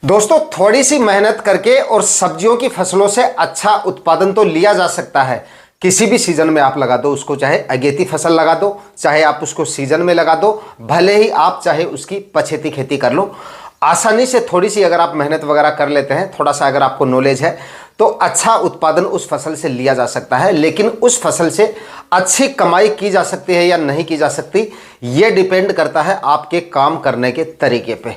दोस्तों थोड़ी सी मेहनत करके और सब्जियों की फसलों से अच्छा उत्पादन तो लिया जा सकता है। किसी भी सीजन में आप लगा दो उसको, चाहे अगेती फसल लगा दो, चाहे आप उसको सीजन में लगा दो, भले ही आप चाहे उसकी पछेती खेती कर लो। आसानी से थोड़ी सी अगर आप मेहनत वगैरह कर लेते हैं, थोड़ा सा अगर आपको नॉलेज है तो अच्छा उत्पादन उस फसल से लिया जा सकता है। लेकिन उस फसल से अच्छी कमाई की जा सकती है या नहीं की जा सकती, ये डिपेंड करता है आपके काम करने के तरीके पे।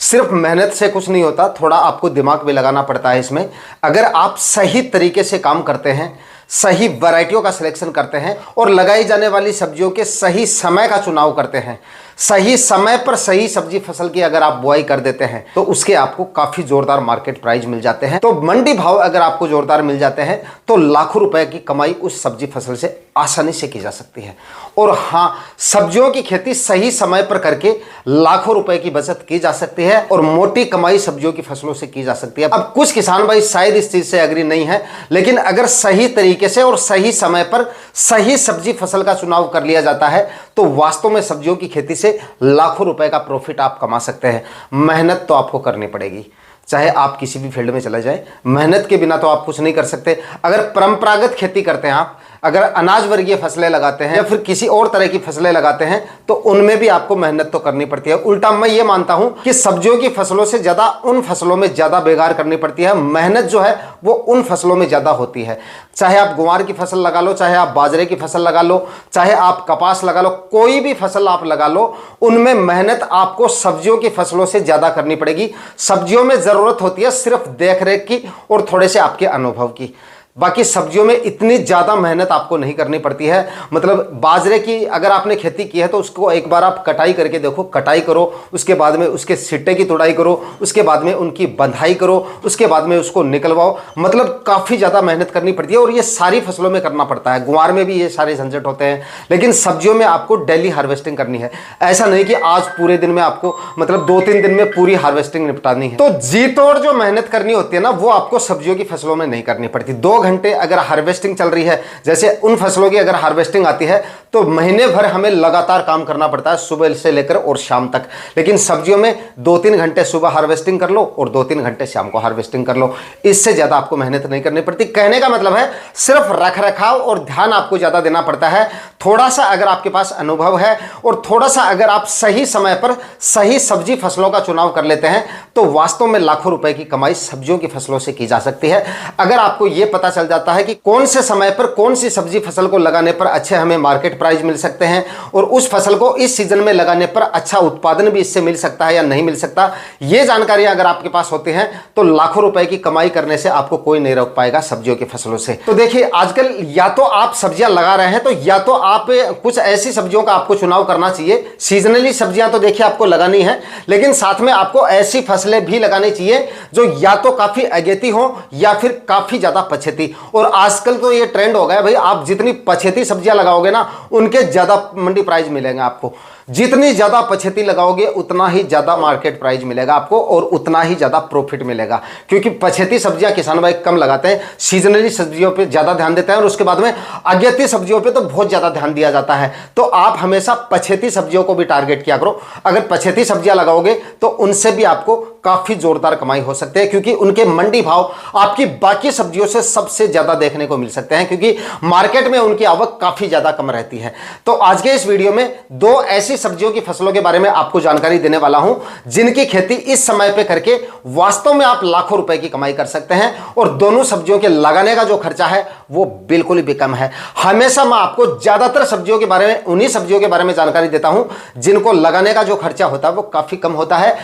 सिर्फ मेहनत से कुछ नहीं होता, थोड़ा आपको दिमाग भी लगाना पड़ता है इसमें। अगर आप सही तरीके से काम करते हैं, सही वैरायटियों का सिलेक्शन करते हैं और लगाई जाने वाली सब्जियों के सही समय का चुनाव करते हैं, सही समय पर सही सब्जी फसल की अगर आप बुआई कर देते हैं तो उसके आपको काफी जोरदार मार्केट प्राइस मिल जाते हैं। तो मंडी भाव अगर आपको जोरदार मिल जाते हैं तो लाखों रुपए की कमाई उस सब्जी फसल से आसानी से की जा सकती है। और हाँ, सब्जियों की खेती सही समय पर करके लाखों रुपए की बचत की जा सकती है और मोटी कमाई सब्जियों की फसलों से की जा सकती है। अब कुछ किसान भाई शायद इस चीज से एग्री नहीं है, लेकिन अगर सही तरीके से और सही समय पर सही सब्जी फसल का चुनाव कर लिया जाता है तो वास्तव में सब्जियों की खेती से लाखों रुपए का प्रॉफिट आप कमा सकते हैं। मेहनत तो आपको करनी पड़ेगी, चाहे आप किसी भी फील्ड में चले जाए, मेहनत के बिना तो आप कुछ नहीं कर सकते। अगर परंपरागत खेती करते हैं आप, अगर अनाज वर्गीय फसलें लगाते हैं या फिर किसी और तरह की फसलें लगाते हैं तो उनमें भी आपको मेहनत तो करनी पड़ती है। उल्टा मैं ये मानता हूं कि सब्जियों की फसलों से ज्यादा उन फसलों में ज्यादा बेगार करनी पड़ती है। मेहनत जो है वो उन फसलों में ज्यादा होती है। चाहे आप गुआर की फसल लगा लो, चाहे आप बाजरे की फसल लगा लो, चाहे आप कपास लगा लो, कोई भी फसल आप लगा लो, उनमें मेहनत आपको सब्जियों की फसलों से ज्यादा करनी पड़ेगी। सब्जियों में जरूरत होती है सिर्फ देखरेख की और थोड़े से आपके अनुभव की। बाकी सब्जियों में इतनी ज़्यादा मेहनत आपको नहीं करनी पड़ती है। मतलब बाजरे की अगर आपने खेती की है तो उसको एक बार आप कटाई करके देखो, कटाई करो, उसके बाद में उसके सिट्टे की तुड़ाई करो, उसके बाद में उनकी बंधाई करो, उसके बाद में उसको निकलवाओ। मतलब काफ़ी ज़्यादा मेहनत करनी पड़ती है और ये सारी फसलों में करना पड़ता है। गुआर में भी ये सारे झंझट होते हैं, लेकिन सब्जियों में आपको डेली हार्वेस्टिंग करनी है। ऐसा नहीं कि आज पूरे दिन में आपको मतलब 2-3 दिन में पूरी हार्वेस्टिंग निपटानी है। तो जी तोड़ जो मेहनत करनी होती है ना, वो आपको सब्जियों की फसलों में नहीं करनी पड़ती। 2 घंटे अगर हार्वेस्टिंग चल रही है, जैसे उन फसलों की अगर हार्वेस्टिंग आती है तो महीने भर हमें लगातार काम करना पड़ता है, सुबह से लेकर और शाम तक। लेकिन सब्जियों में 2-3 घंटे सुबह हार्वेस्टिंग कर लो और 2-3 घंटे शाम को हार्वेस्टिंग कर लो। इससे ज्यादा आपको मेहनत नहीं करनी पड़ती। कहने का मतलब है सिर्फ रख रखाव और ध्यान आपको ज्यादा देना पड़ता है। थोड़ा सा अगर आपके पास अनुभव है और थोड़ा सा अगर आप सही समय पर सही सब्जी फसलों का चुनाव कर लेते हैं तो वास्तव में लाखों रुपए की कमाई सब्जियों की फसलों से की जा सकती है। अगर आपको यह पता चल जाता है कि कौन से समय पर कौन सी सब्जी फसल को लगाने पर अच्छे हमें मार्केट प्राइस मिल सकते हैं और उस फसल को इस सीजन में लगाने पर अच्छा उत्पादन भी इससे मिल सकता है या नहीं मिल सकता, ये जानकारियां अगर आपके पास होती हैं तो लाखों रुपए की कमाई करने से आपको कोई नहीं रोक पाएगा सब्जियों की फसलों से। तो देखिए, आजकल या तो आप सब्जियां लगा रहे हैं तो या तो आप कुछ ऐसी सब्जियों का आपको चुनाव करना चाहिए। सीजनली सब्जियां तो देखिए आपको लगानी है, लेकिन साथ में आपको ऐसी फसलें भी लगानी चाहिए जो या तो काफी अगेती हो या फिर काफी ज्यादा पछेती। और आजकल तो ये ट्रेंड हो गया भाई, आप जितनी पछेती सब्जियां लगाओगे ना उनके ज्यादा मंडी प्राइस मिलेंगे आपको। जितनी ज्यादा पछेती लगाओगे उतना ही ज्यादा मार्केट प्राइस मिलेगा आपको और उतना ही ज्यादा प्रॉफिट मिलेगा। क्योंकि पछेती सब्जियां किसान भाई कम लगाते हैं, सीजनली सब्जियों पे ज्यादा ध्यान देते हैं और उसके बाद में अगेती सब्जियों पे तो बहुत ज्यादा ध्यान दिया जाता है। तो आप हमेशा पछेती सब्जियों को भी टारगेट किया करो। अगर पछेती सब्जियां लगाओगे तो उनसे भी आपको काफी जोरदार कमाई हो सकती है, क्योंकि उनके मंडी भाव आपकी बाकी सब्जियों से सबसे ज्यादा देखने को मिल सकते हैं, क्योंकि मार्केट में उनकी आवक काफी ज्यादा कम रहती है। तो आज के इस वीडियो में 2 ऐसी सब्जियों की फसलों के बारे में आपको जानकारी देने वाला हूं जिनकी खेती इस समय पे करके वास्तव में आप लाखों रुपए की कमाई कर सकते हैं। और दोनों सब्जियों के लगाने का जो खर्चा है वो बिल्कुल भी कम है। हमेशा मैं आपको ज्यादातर सब्जियों के बारे में, उन्हीं सब्जियों के बारे में जानकारी देता हूं जिनको लगाने का जो खर्चा होता है वो काफी कम होता है।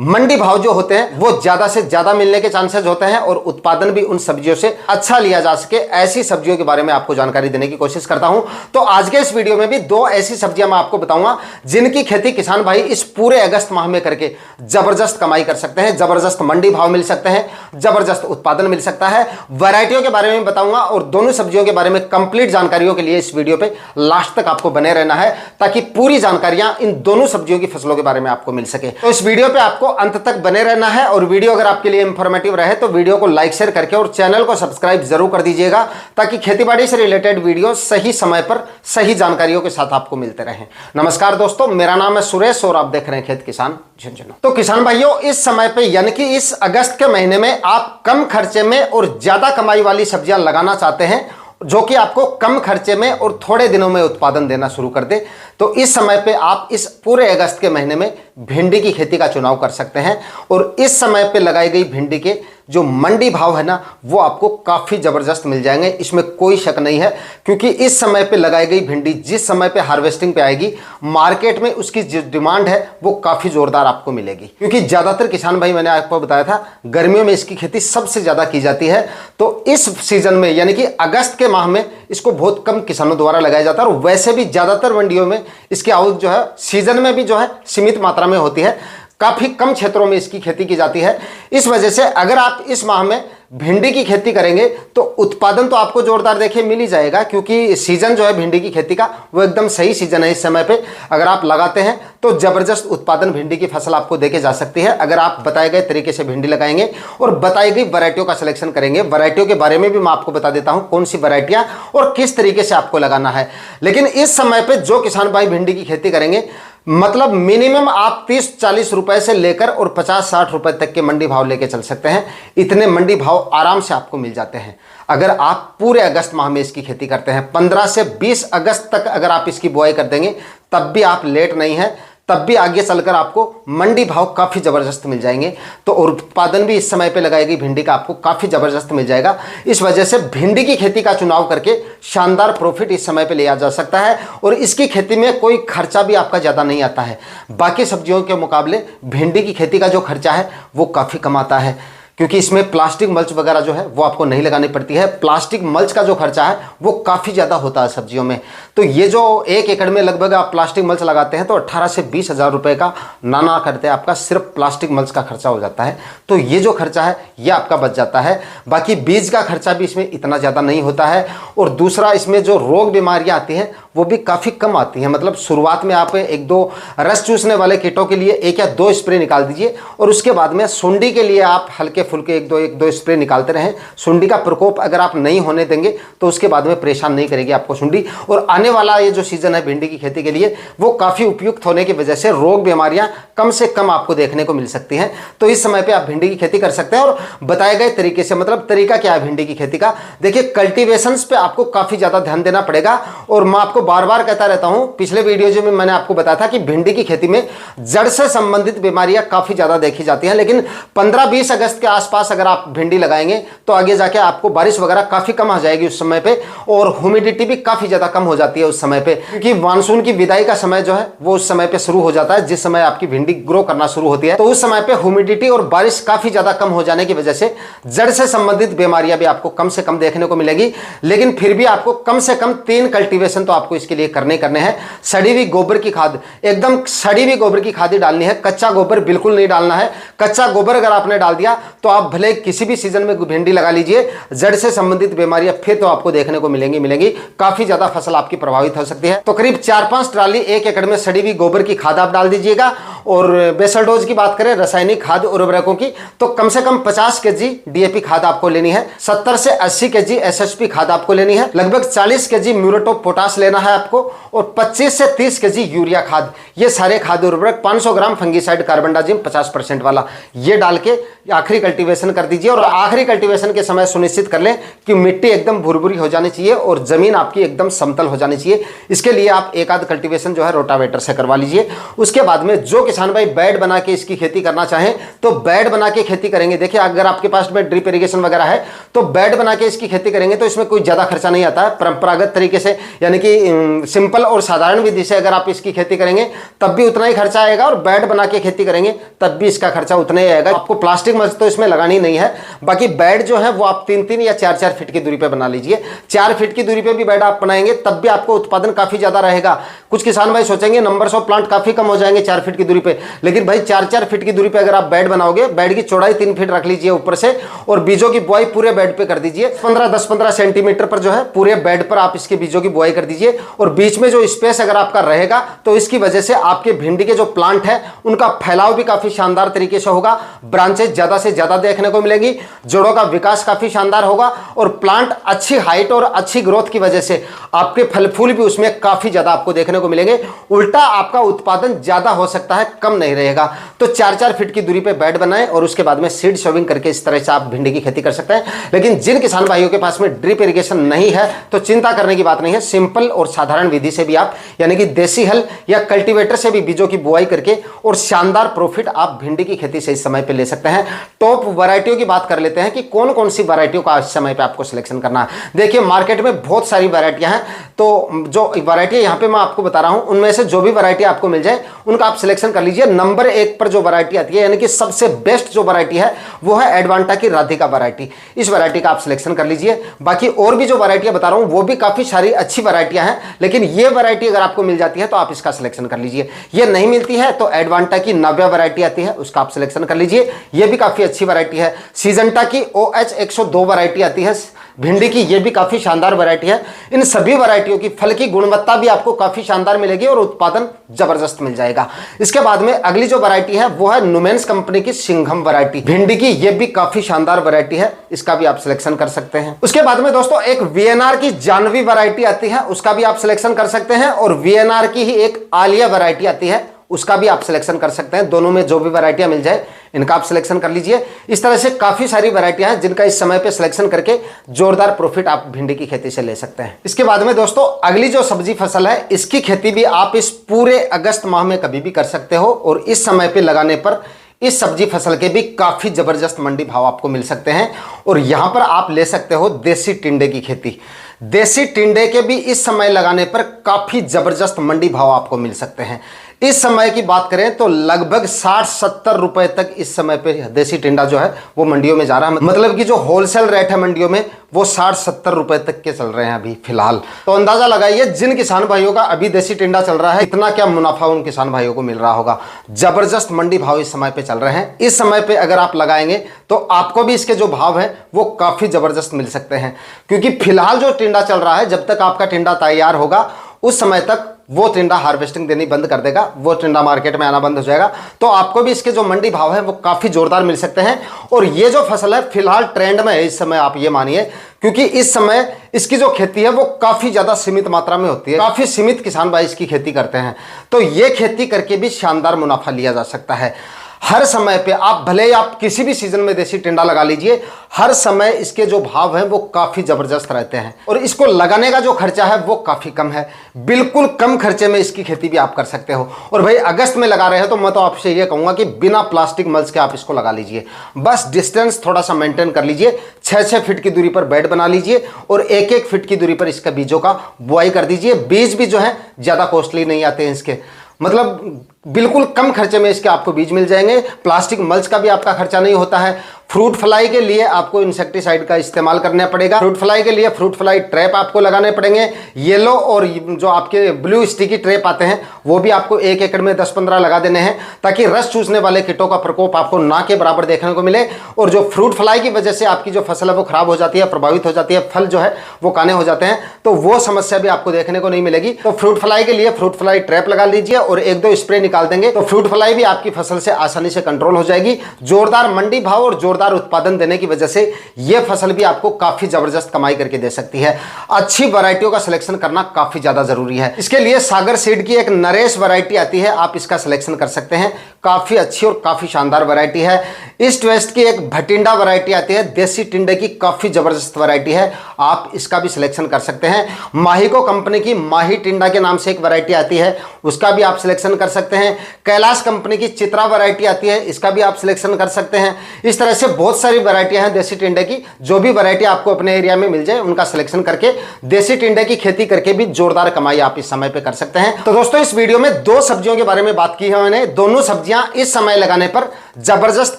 मंडी भाव जो होते हैं वो ज्यादा से ज्यादा मिलने के चांसेस होते हैं और उत्पादन भी उन सब्जियों से अच्छा लिया जा सके, ऐसी सब्जियों के बारे में आपको जानकारी देने की कोशिश करता हूं। तो आज के इस वीडियो में भी 2 ऐसी सब्जियां मैं आपको बताऊंगा जिनकी खेती किसान भाई इस पूरे अगस्त माह में करके जबरदस्त कमाई कर सकते हैं, जबरदस्त मंडी भाव मिल सकते हैं, जबरदस्त उत्पादन मिल सकता है। वैरायटियों के बारे में बताऊंगा और दोनों सब्जियों के बारे में कंप्लीट जानकारियों के लिए इस वीडियो पे लास्ट तक आपको बने रहना है ताकि पूरी जानकारियां इन दोनों सब्जियों की फसलों के बारे में आपको मिल सके। तो इस वीडियो पे आपको आपको अंत तक बने रहना है और वीडियो अगर आपके लिए इंफॉर्मेटिव रहे तो वीडियो को लाइक शेयर करके और चैनल को सब्सक्राइब जरूर कर दीजिएगा, ताकि खेतीबाड़ी से रिलेटेड वीडियो सही समय पर सही जानकारियों के साथ आपको मिलते रहें। नमस्कार दोस्तों, मेरा नाम है सुरेश और आप देख रहे हैं खेत किसान झुंझुनू। तो किसान भाइयों, इस समय पे यानी कि इस अगस्त के महीने में आप कम खर्चे में और ज्यादा कमाई वाली सब्जियां लगाना चाहते हैं, जो कि आपको कम खर्चे में और थोड़े दिनों में उत्पादन देना शुरू कर दे, तो इस समय पे आप इस पूरे अगस्त के महीने में भिंडी की खेती का चुनाव कर सकते हैं। और इस समय पे लगाई गई भिंडी के जो मंडी भाव है ना, वो आपको काफ़ी ज़बरदस्त मिल जाएंगे, इसमें कोई शक नहीं है। क्योंकि इस समय पे लगाई गई भिंडी जिस समय पे हार्वेस्टिंग पे आएगी, मार्केट में उसकी जो डिमांड है वो काफ़ी ज़ोरदार आपको मिलेगी। क्योंकि ज़्यादातर किसान भाई, मैंने आपको बताया था, गर्मियों में इसकी खेती सबसे ज़्यादा की जाती है। तो इस सीज़न में यानी कि अगस्त के माह में इसको बहुत कम किसानों द्वारा लगाया जाता है। और वैसे भी ज़्यादातर मंडियों में इसकी आवक जो है सीजन में भी जो है सीमित मात्रा में होती है, काफ़ी कम क्षेत्रों में इसकी खेती की जाती है। इस वजह से अगर आप इस माह में भिंडी की खेती करेंगे तो उत्पादन तो आपको जोरदार देखिए मिल ही जाएगा, क्योंकि सीजन जो है भिंडी की खेती का वो एकदम सही सीजन है। इस समय पे अगर आप लगाते हैं तो ज़बरदस्त उत्पादन भिंडी की फसल आपको देके जा सकती है, अगर आप बताए गए तरीके से भिंडी लगाएंगे और बताई गई वैरायटियों का सिलेक्शन करेंगे। वैरायटियों के बारे में भी मैं आपको बता देता हूँ, कौन सी वैरायटियाँ और किस तरीके से आपको लगाना है। लेकिन इस समय पर जो किसान भाई भिंडी की खेती करेंगे, मतलब मिनिमम आप 30-40 रुपए से लेकर और 50-60 रुपए तक के मंडी भाव लेके चल सकते हैं। इतने मंडी भाव आराम से आपको मिल जाते हैं अगर आप पूरे अगस्त माह में इसकी खेती करते हैं। 15 से 20 अगस्त तक अगर आप इसकी बुआई कर देंगे तब भी आप लेट नहीं है, तब भी आगे चलकर आपको मंडी भाव काफ़ी ज़बरदस्त मिल जाएंगे। तो और उत्पादन भी इस समय पे लगाई गई भिंडी का आपको काफ़ी ज़बरदस्त मिल जाएगा। इस वजह से भिंडी की खेती का चुनाव करके शानदार प्रॉफिट इस समय पे लिया जा सकता है। और इसकी खेती में कोई खर्चा भी आपका ज़्यादा नहीं आता है। बाकी सब्जियों के मुकाबले भिंडी की खेती का जो खर्चा है वो काफ़ी कम आता है, क्योंकि इसमें प्लास्टिक मल्च वगैरह जो है वो आपको नहीं लगानी पड़ती है। प्लास्टिक मल्च का जो खर्चा है वो काफ़ी ज़्यादा होता है सब्जियों में। तो ये जो 1 एकड़ में लगभग आप प्लास्टिक मल्च लगाते हैं तो 18 से 20 हज़ार रुपये का नाना करते हैं आपका सिर्फ प्लास्टिक मल्च का खर्चा हो जाता है। तो ये जो खर्चा है ये आपका बच जाता है। बाकी बीज का खर्चा भी इसमें इतना ज़्यादा नहीं होता है। और दूसरा, इसमें जो रोग बीमारियाँ आती हैं वो भी काफ़ी कम आती हैं। मतलब शुरुआत में आप 1-2 रस चूसने वाले कीटों के लिए 1 या 2 स्प्रे निकाल दीजिए, और उसके बाद में सुंडी के लिए आप हल्के फुल्के 1-2 स्प्रे निकालते रहें। सुंडी का प्रकोप अगर आप नहीं होने देंगे तो उसके बाद में परेशान नहीं करेगी आपको सुंडी। और आने वाला ये जो सीज़न है भिंडी की खेती के लिए वो काफ़ी उपयुक्त होने की वजह से रोग बीमारियां कम से कम आपको देखने को मिल सकती हैं। तो इस समय पे आप भिंडी की खेती कर सकते हैं। और बताए गए तरीके से, मतलब तरीका क्या है भिंडी की खेती का, देखिए कल्टीवेशंस पे आपको काफ़ी ज़्यादा ध्यान देना पड़ेगा। और मैं आपको बार बार कहता रहता हूं, पिछले वीडियो में मैंने आपको बताया था कि भिंडी की खेती में जड़ से संबंधित बीमारियां काफ़ी ज़्यादा देखी जाती हैं। लेकिन 15-20 अगस्त के आसपास अगर आप भिंडी लगाएंगे तो आगे जाके आपको बारिश वगैरह काफ़ी कम आ जाएगी उस समय पे, और ह्यूमिडिटी भी काफ़ी ज़्यादा कम हो जाती है उस समय पे, क्योंकि मानसून की विदाई का समय जो है वो उस समय पे शुरू हो जाता है, जिस समय आपकी भिंडी ग्रो करना शुरू होती है। तो उस समय पे ह्यूमिडिटी और बारिश काफ़ी ज़्यादा कम हो जाने की वजह से जड़ से संबंधित बीमारियां भी आपको कम से कम देखने को मिलेगी। लेकिन फिर भी आपको कम से कम 3 कल्टीवेशन तो आपको इसके लिए करने हैं। सड़ी हुई गोबर की खाद, एकदम सड़ी हुई गोबर की खाद ही डालनी है, कच्चा गोबर बिल्कुल नहीं डालना है। कच्चा गोबर अगर आपने डाल दिया तो आप भले किसी भी सीजन में भिंडी लगा लीजिए, जड़ से संबंधित बीमारियां फिर तो आपको देखने को मिलेंगी। काफी ज्यादा फसल आपकी प्रभावित हो सकती है। तो करीब 4-5 ट्राली 1 एकड़ में सड़ी हुई गोबर की खाद आप डाल दीजिएगा। और बेसल डोज की बात करें रासायनिक खाद उर्वरकों की, तो कम से कम 50 केजी डीएपी खाद आपको लेनी है, 70 से 80 केजी एसएसपी खाद आपको लेनी है, लगभग 40 केजी म्यूरेट ऑफ पोटाश लेना है आपको, और 25 से 30 केजी यूरिया खाद। ये सारे खाद उर्वरक, 500 ग्राम फंगीसाइड कार्बनडाजिम 50% वाला, ये डाल के आखिरी कल्टीवेशन कर दीजिए। और आखिरी कल्टीवेशन के समय सुनिश्चित कर लें कि मिट्टी एकदम भुरभुरी हो जानी चाहिए और जमीन आपकी एकदम समतल हो जानी चाहिए। इसके लिए आप एक आध कल्टीवेशन जो है रोटावेटर से करवा लीजिए। उसके बाद में जो किसान भाई बेड बना के इसकी खेती करना चाहें तो बेड बना के खेती करेंगे। देखिए अगर आपके पास में ड्रिप इरिगेशन वगैरह है तो बेड बना के इसकी खेती करेंगे तो इसमें कोई ज़्यादा खर्चा नहीं आता है। परंपरागत तरीके से यानी कि सिंपल और साधारण विधि से अगर आप इसकी खेती करेंगे तब भी उतना ही खर्चा आएगा, और बेड बना के खेती करेंगे तब भी इसका खर्चा उतना ही आएगा। आपको प्लास्टिक मल्च तो इसमें लगानी नहीं है। बाकी बेड जो है वो आप 3-3 या 4-4 फीट की दूरी पे बना लीजिए। 4 फीट की दूरी पे भी बेड आप बनाएंगे तब भी आपको उत्पादन काफी ज्यादा रहेगा। कुछ किसान भाई सोचेंगे नंबर्स ऑफ प्लांट काफी कम हो जाएंगे 4 फीट की दूरी पे। लेकिन भाई 4-4 फीट की दूरी पे अगर आप बेड बनाओगे, बेड की चौड़ाई 3 फीट रख लीजिए ऊपर से, और बीजों की बुआई पूरे बेड पे कर दीजिए। 10-15 सेंटीमीटर पर जो है पूरे बेड पर आप इसके बीजों की बुआई कर दीजिए। और बीच में जो स्पेस अगर आपका रहेगा तो इसकी वजह से आपके भिंडी के जो प्लांट है उनका फैलाव भी काफी शानदार तरीके से होगा, ब्रांचेस ज्यादा से ज्यादा देखने को मिलेगी, जड़ों का विकास काफी शानदार होगा, और प्लांट अच्छी हाइट और अच्छी ग्रोथ की वजह से आपके फल फूल भी उसमें काफी ज्यादा आपको देखने को मिलेंगे। उल्टा आपका उत्पादन ज्यादा हो सकता है, कम नहीं रहेगा। तो 4-4 फीट की दूरी पे बेड बनाएं और उसके बाद में सीड सोविंग करके इस तरह से आप भिंडी की खेती कर सकते हैं। लेकिन जिन किसान भाइयों के पास में ड्रिप इरिगेशन नहीं है तो चिंता करने की बात नहीं है, सिंपल और साधारण विधि से भी आप यानी कि देसी हल या कल्टीवेटर से भी बीजों की बुआई करके और शानदार प्रॉफिट आप भिंडी की खेती से इस समय पे ले सकते हैं। टॉप वैरायटियों की बात कर लेते हैं कि कौन कौन सी वैरायटियों का इस समय पे आपको सिलेक्शन करना है। देखिए मार्केट में बहुत सारी वैरायटियां हैं, तो जो वैरायटी यहां पे मैं आपको बता रहा हूं उनमें से जो भी वैरायटी आपको मिल जाए उनका आप सिलेक्शन कर लीजिए। नंबर 1 पर जो वैरायटी आती है यानी कि सबसे बेस्ट जो वैरायटी है वो है एडवांटा की राधिका वैरायटी। इस वैरायटी का आप सिलेक्शन कर लीजिए। बाकी और भी जो वैरायटियां बता रहा हूं वो भी काफी सारी अच्छी वैरायटियां हैं, लेकिन ये वैरायटी अगर आपको मिल जाती है तो आप इसका सिलेक्शन कर लीजिए। ये नहीं मिलती है तो एडवांटा की नव्या वैरायटी आती है, उसका आप सिलेक्शन कर लीजिए, ये भी काफी अच्छी वैरायटी है। सीजंटा की OH 102 वैरायटी आती है भिंडी की, ये भी काफी शानदार वैरायटी है। इन सभी वैरायटियों की फल की गुणवत्ता भी आपको काफी शानदार मिलेगी और उत्पादन जबरदस्त मिल जाएगा। इसके बाद में अगली जो वैरायटी है वो है नुमेंस कंपनी की सिंघम वैरायटी भिंडी की, ये भी काफी शानदार वैरायटी है, इसका भी आप सिलेक्शन कर सकते हैं। उसके बाद में दोस्तों एक VNR की जानवी वैरायटी आती है, उसका भी आप सिलेक्शन कर सकते हैं, और VNR की ही एक आलिया वैरायटी आती है, उसका भी आप सिलेक्शन कर सकते हैं। दोनों में जो भी वैरायटियां मिल जाए इनका आप सिलेक्शन कर लीजिए। इस तरह से काफी सारी वैरायटियां हैं जिनका इस समय पे सिलेक्शन करके जोरदार प्रॉफिट आप भिंडी की खेती से ले सकते हैं। इसके बाद में दोस्तों अगली जो सब्जी फसल है इसकी खेती भी आप इस पूरे अगस्त माह में कभी भी कर सकते हो, और इस समय पे लगाने पर इस सब्जी फसल के भी काफी जबरदस्त मंडी भाव आपको मिल सकते हैं। और यहां पर आप ले सकते हो देसी टिंडे की खेती। देसी टिंडे के भी इस समय लगाने पर काफी जबरदस्त मंडी भाव आपको मिल सकते हैं। इस समय की बात करें तो लगभग 60-70 रुपए तक इस समय पे देसी टिंडा जो है वो मंडियों में जा रहा है। मतलब कि जो होलसेल रेट है मंडियों में वो 60-70 रुपए तक के चल रहे हैं अभी फिलहाल। तो अंदाजा लगाइए जिन किसान भाइयों का अभी देसी टिंडा चल रहा है इतना क्या मुनाफा उन किसान भाइयों को मिल रहा होगा। जबरदस्त मंडी भाव इस समय पे चल रहे हैं। इस समय पे अगर आप लगाएंगे तो आपको भी इसके जो भाव है वो काफी जबरदस्त मिल सकते हैं, क्योंकि फिलहाल जो टिंडा चल रहा है जब तक आपका टिंडा तैयार होगा उस समय तक वो टिंडा हार्वेस्टिंग देनी बंद कर देगा, वो टिंडा मार्केट में आना बंद हो जाएगा। तो आपको भी इसके जो मंडी भाव है वो काफी जोरदार मिल सकते हैं। और ये जो फसल है फिलहाल ट्रेंड में है इस समय, आप ये मानिए, क्योंकि इस समय इसकी जो खेती है वो काफी ज्यादा सीमित मात्रा में होती है, काफी सीमित किसान भाई इसकी खेती करते हैं। तो ये खेती करके भी शानदार मुनाफा लिया जा सकता है। हर समय पे आप भले ही आप किसी भी सीजन में देसी टिंडा लगा लीजिए, हर समय इसके जो भाव हैं वो काफी जबरदस्त रहते हैं, और इसको लगाने का जो खर्चा है वो काफी कम है। बिल्कुल कम खर्चे में इसकी खेती भी आप कर सकते हो। और भाई अगस्त में लगा रहे हो तो मैं तो आपसे ये कहूंगा कि बिना प्लास्टिक मल्च के आप इसको लगा लीजिए। बस डिस्टेंस थोड़ा सा मेंटेन कर लीजिए, 6-6 फीट की दूरी पर बेड बना लीजिए और 1-1 फीट की दूरी पर इसका बीजों का बुआई कर दीजिए। बीज भी जो है ज्यादा कॉस्टली नहीं आते हैं इसके, मतलब बिल्कुल कम खर्चे में इसके आपको बीज मिल जाएंगे। प्लास्टिक मल्च का भी आपका खर्चा नहीं होता है। फ्रूट फ्लाई के लिए आपको इंसेक्टिसाइड का इस्तेमाल करना पड़ेगा। फ्रूट फ्लाई के लिए फ्रूट फ्लाई ट्रैप आपको लगाने पड़ेंगे। येलो और जो आपके ब्लू स्टिकी ट्रैप आते हैं वो भी आपको 1 एकड़ में 10-15 लगा देने हैं, ताकि रस चूसने वाले कीटों का प्रकोप आपको ना के बराबर देखने को मिले। और जो फ्रूट फ्लाई की वजह से आपकी जो फसल है वो खराब हो जाती है, प्रभावित हो जाती है, फल जो है वो काने हो जाते हैं, तो वो समस्या भी आपको देखने को नहीं मिलेगी। तो फ्रूट फ्लाई के लिए फ्रूट फ्लाई ट्रैप लगा लीजिए और 1-2 स्प्रे निकाल देंगे तो फ्रूट फ्लाई भी आपकी फसल से आसानी से कंट्रोल हो जाएगी। जोरदार मंडी भाव और जोरदार उत्पादन देने की वजह से यह फसल भी आपको काफी जबरदस्त कमाई करके दे सकती है। अच्छी वैरायटियों का सिलेक्शन करना काफी ज्यादा जरूरी है। इसके लिए सागर सीड की एक नरेश वैरायटी आती है, आप इसका सिलेक्शन कर सकते हैं। काफी अच्छी और काफी शानदार वैरायटी है। ईस्ट वेस्ट की एक भटिंडा वैरायटी आती है, देसी टिंडे की काफी जबरदस्त वैरायटी है, आप इसका भी सिलेक्शन कर सकते हैं। माहिको कंपनी की माही टिंडा के नाम से एक वैरायटी आती है, उसका भी आप सिलेक्शन कर सकते हैं। कैलाश कंपनी की चित्रा वैरायटी आती है, इसका भी आप सिलेक्शन कर सकते हैं। इस तरह से बहुत सारी वैरायटियां हैं देसी टिंडे की। जो भी वैरायटी आपको अपने एरिया में मिल जाए उनका सिलेक्शन करके देसी टिंडे की खेती करके भी जोरदार कमाई आप इस समय पे कर सकते हैं। तो दोस्तों इस वीडियो में दो सब्जियों के बारे में बात की है मैंने। दोनों सब्जियां इस समय लगाने पर जबरदस्त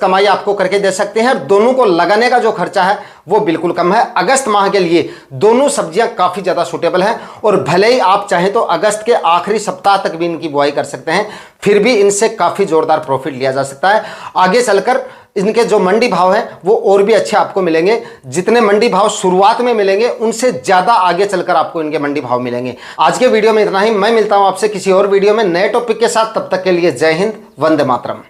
कमाई आपको करके दे सकते हैं। दोनों को लगाने का जो खर्चा है वो बिल्कुल कम है। अगस्त माह के लिए दोनों सब्जियां काफी ज्यादा सूटेबल हैं और भले ही आप चाहें तो अगस्त के आखिरी सप्ताह तक भी इनकी बुआई कर सकते हैं, फिर भी इनसे काफी जोरदार प्रॉफिट लिया जा सकता है। आगे चलकर इनके जो मंडी भाव हैं वो और भी अच्छे आपको मिलेंगे। जितने मंडी भाव शुरुआत में मिलेंगे उनसे ज्यादा आगे चलकर आपको इनके मंडी भाव मिलेंगे। आज के वीडियो में इतना ही। मैं मिलता हूं आपसे किसी और वीडियो में नए टॉपिक के साथ। तब तक के लिए जय हिंद, वंदे मातरम।